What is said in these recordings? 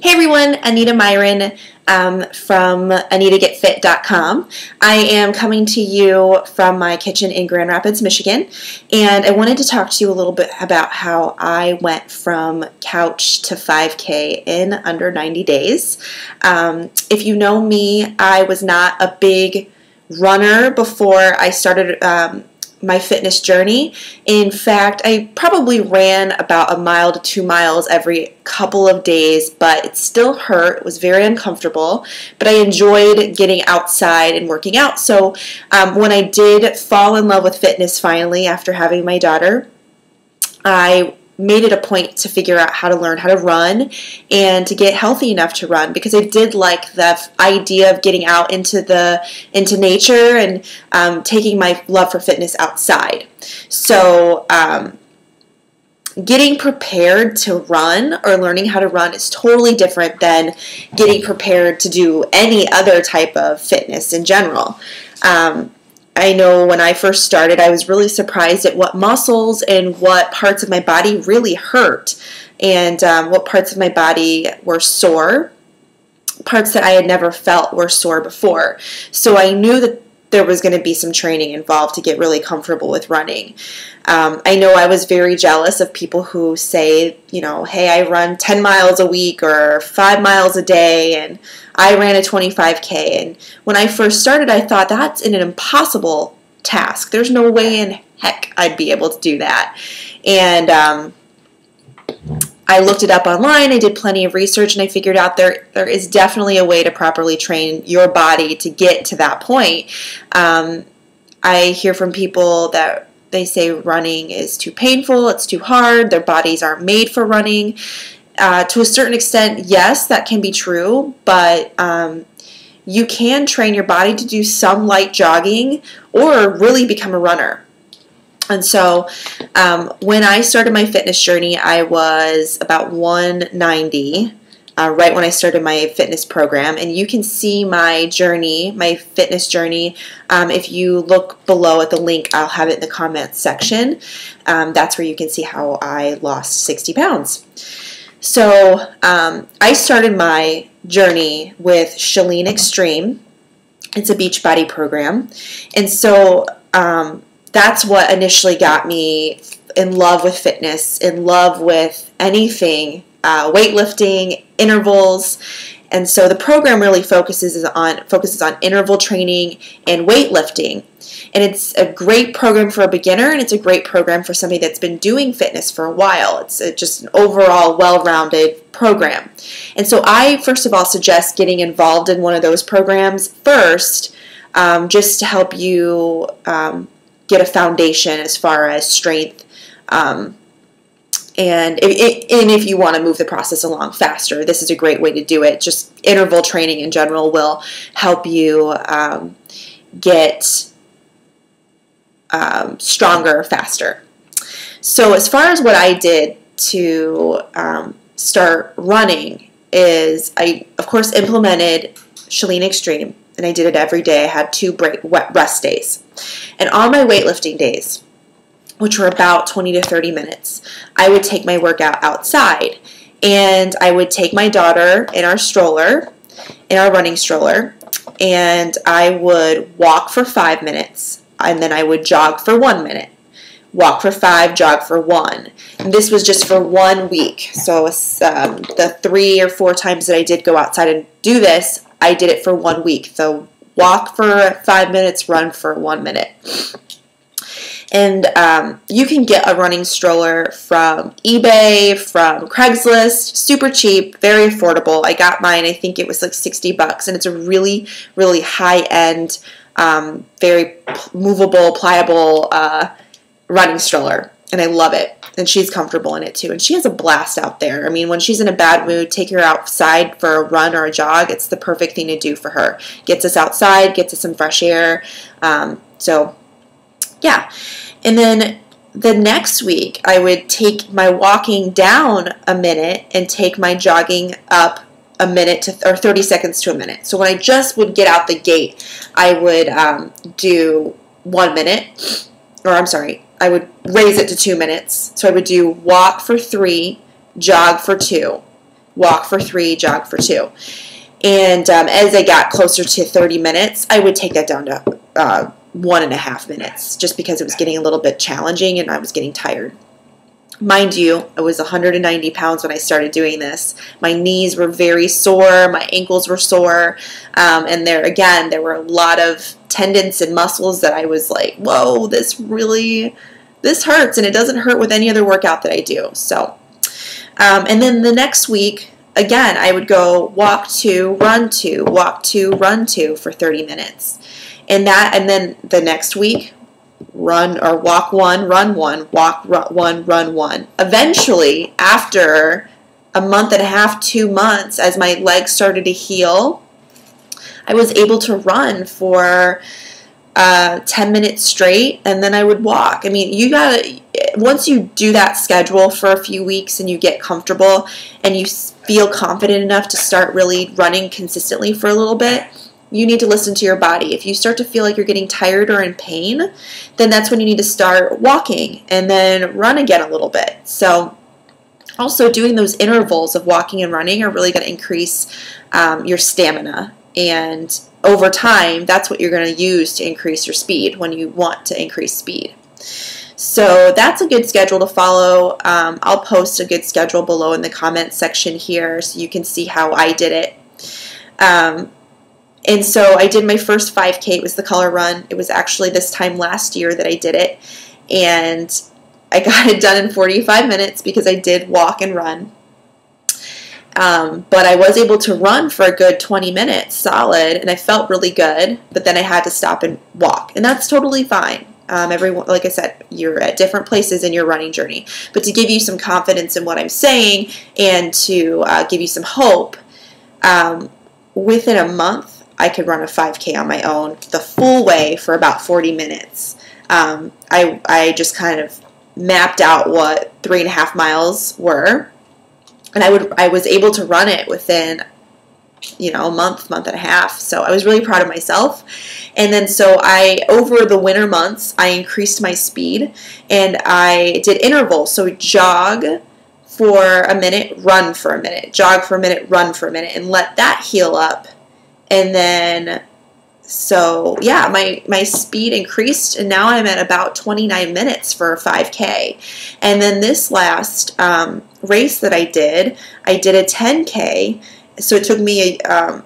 Hey everyone, Anita Myron from AnitaGetFit.com. I am coming to you from my kitchen in Grand Rapids, Michigan, and I wanted to talk to you a little bit about how I went from couch to 5K in under 90 days. If you know me, I was not a big runner before I started my fitness journey. In fact, I probably ran about 1 mile to 2 miles every couple of days, but it still hurt. It was very uncomfortable, but I enjoyed getting outside and working out. So when I did fall in love with fitness finally after having my daughter, I made it a point to figure out how to learn how to run and to get healthy enough to run, because I did like the idea of getting out into nature and taking my love for fitness outside. So getting prepared to run or learning how to run is totally different than getting prepared to do any other type of fitness in general. I know when I first started, I was really surprised at what muscles and what parts of my body really hurt, and what parts of my body were sore, parts that I had never felt were sore before. So I knew that there was going to be some training involved to get really comfortable with running. I know I was very jealous of people who say, you know, hey, I run 10 miles a week or 5 miles a day, and I ran a 25K. And when I first started, I thought that's an impossible task. There's no way in heck I'd be able to do that. And I looked it up online, I did plenty of research, and I figured out there is definitely a way to properly train your body to get to that point. I hear from people that they say running is too painful, it's too hard, their bodies aren't made for running. To a certain extent, yes, that can be true, but you can train your body to do some light jogging or really become a runner. And so when I started my fitness journey, I was about 190, right when I started my fitness program. And you can see my journey, my fitness journey, if you look below at the link, I'll have it in the comments section. That's where you can see how I lost 60 pounds. So I started my journey with Chalene Extreme. It's a Beachbody program. And so that's what initially got me in love with fitness, in love with anything, weightlifting, intervals. And so the program really focuses on interval training and weightlifting. And it's a great program for a beginner, and it's a great program for somebody that's been doing fitness for a while. It's just an overall well-rounded program. And so I, first of all, suggest getting involved in one of those programs first, just to help you get a foundation as far as strength, and if you want to move the process along faster, this is a great way to do it. Just interval training in general will help you get stronger faster. So as far as what I did to start running is I, of course, implemented Chalene Extreme, and I did it every day. I had 2 rest days. And on my weightlifting days, which were about 20 to 30 minutes, I would take my workout outside. And I would take my daughter in our stroller, in our running stroller, and I would walk for 5 minutes, and then I would jog for 1 minute. Walk for 5, jog for 1. And this was just for 1 week. So the 3 or 4 times that I did go outside and do this, I did it for 1 week. So walk for 5 minutes, run for 1 minute. And you can get a running stroller from eBay, from Craigslist, super cheap, very affordable. I got mine, I think it was like $60, and it's a really, really high-end, very movable, pliable running stroller, and I love it. And she's comfortable in it too, and she has a blast out there. I mean, when she's in a bad mood, take her outside for a run or a jog. It's the perfect thing to do for her. Gets us outside, gets us some fresh air. So yeah. And then the next week, I would take my walking down a minute and take my jogging up a minute or 30 seconds to a minute. So when I just would get out the gate, I would do 1 minute, or I'm sorry, I would raise it to 2 minutes. So I would do walk for 3, jog for 2, walk for 3, jog for 2. And as I got closer to 30 minutes, I would take that down to 1.5 minutes, just because it was getting a little bit challenging and I was getting tired. Mind you, I was 190 pounds when I started doing this. My knees were very sore, my ankles were sore, and there were a lot of tendons and muscles that I was like, whoa, this hurts, and it doesn't hurt with any other workout that I do. So, and then the next week, again, I would go walk 2, run 2, walk 2, run 2 for 30 minutes. And then the next week, run or walk 1, run 1, walk 1, run 1. Eventually, after a month and a half, 2 months, as my legs started to heal, I was able to run for 10 minutes straight, and then I would walk. I mean, once you do that schedule for a few weeks and you get comfortable and you feel confident enough to start really running consistently for a little bit, you need to listen to your body. If you start to feel like you're getting tired or in pain, then that's when you need to start walking and then run again a little bit. So also doing those intervals of walking and running are really going to increase your stamina. And over time, that's what you're going to use to increase your speed when you want to increase speed. So that's a good schedule to follow. I'll post a good schedule below in the comments section here so you can see how I did it. And so I did my first 5K. It was the color run. It was actually this time last year that I did it. And I got it done in 45 minutes because I did walk and run. But I was able to run for a good 20 minutes solid, and I felt really good. But then I had to stop and walk, and that's totally fine. Everyone, like I said, you're at different places in your running journey. But to give you some confidence in what I'm saying and to give you some hope, within a month, I could run a 5K on my own the full way for about 40 minutes. I just kind of mapped out what 3.5 miles were, and I was able to run it within a month and a half. So I was really proud of myself. And then so over the winter months, I increased my speed and I did intervals. So jog for a minute, run for a minute, jog for a minute, run for a minute, and let that heal up. And then, so yeah, my speed increased, and now I'm at about 29 minutes for a 5K. And then this last race that I did a 10K. So it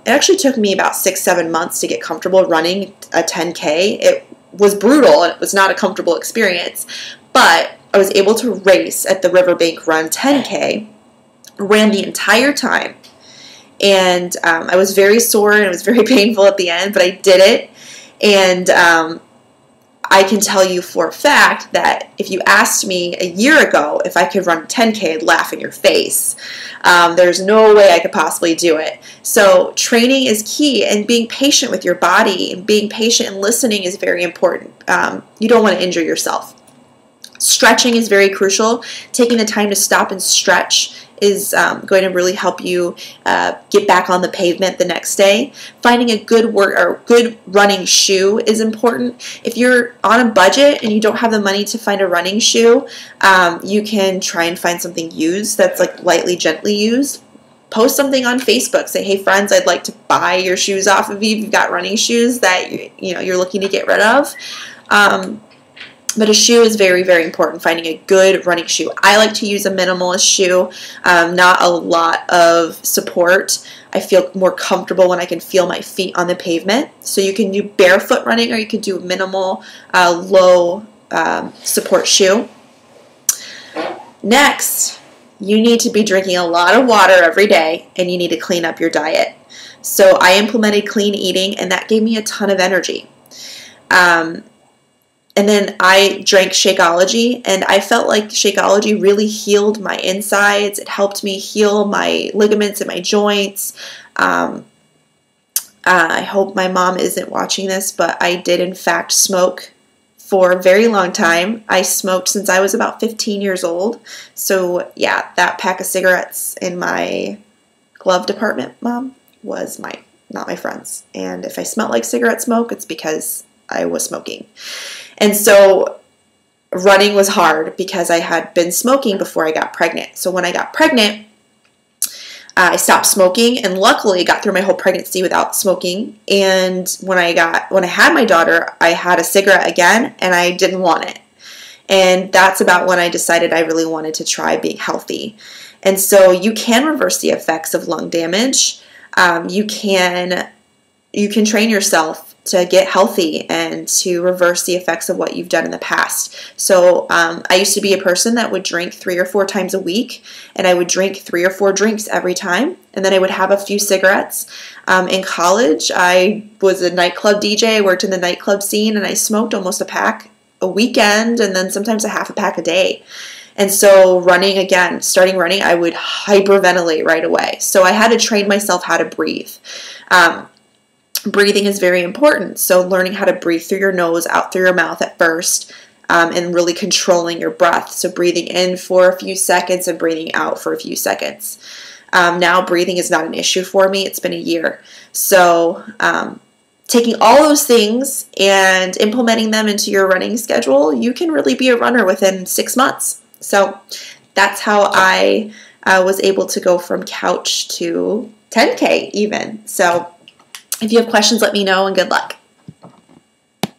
actually took me about 6-7 months to get comfortable running a 10K. It was brutal, and it was not a comfortable experience, but I was able to race at the Riverbank Run 10K, ran the entire time. And I was very sore and it was very painful at the end, but I did it. And I can tell you for a fact that if you asked me a year ago if I could run 10K, I'd laugh in your face. There's no way I could possibly do it. So training is key, and being patient with your body and being patient and listening is very important. You don't want to injure yourself. Stretching is very crucial. Taking the time to stop and stretch is going to really help you get back on the pavement the next day. Finding a good running shoe is important. If you're on a budget and you don't have the money to find a running shoe, you can try and find something used that's like lightly, gently used. Post something on Facebook. Say, hey friends, I'd like to buy your shoes off of you if you've got running shoes that you're looking to get rid of. But a shoe is very, very important, finding a good running shoe. I like to use a minimalist shoe, not a lot of support. I feel more comfortable when I can feel my feet on the pavement. So you can do barefoot running, or you can do a minimal, low support shoe. Next, you need to be drinking a lot of water every day, and you need to clean up your diet. So I implemented clean eating, and that gave me a ton of energy. And then I drank Shakeology, and I felt like Shakeology really healed my insides. It helped me heal my ligaments and my joints. I hope my mom isn't watching this, but I did in fact smoke for a very long time. I smoked since I was about 15 years old. So yeah, that pack of cigarettes in my glove department, Mom, was not my friend's. And if I smelled like cigarette smoke, it's because I was smoking. And so running was hard because I had been smoking before I got pregnant. So when I got pregnant, I stopped smoking, and luckily got through my whole pregnancy without smoking. And when I had my daughter, I had a cigarette again, and I didn't want it. And that's about when I decided I really wanted to try being healthy. And so you can reverse the effects of lung damage. You can train yourself to get healthy and to reverse the effects of what you've done in the past. So I used to be a person that would drink 3 or 4 times a week, and I would drink 3 or 4 drinks every time, and then I would have a few cigarettes. In college, I was a nightclub DJ. I worked in the nightclub scene, and I smoked almost a pack a weekend, and then sometimes a half a pack a day. And so starting running, I would hyperventilate right away. So I had to train myself how to breathe. Breathing is very important. So learning how to breathe through your nose, out through your mouth at first, and really controlling your breath. So breathing in for a few seconds and breathing out for a few seconds. Now breathing is not an issue for me. It's been a year. So taking all those things and implementing them into your running schedule, you can really be a runner within 6 months. So that's how I was able to go from couch to 10K even. So if you have questions, let me know, and good luck.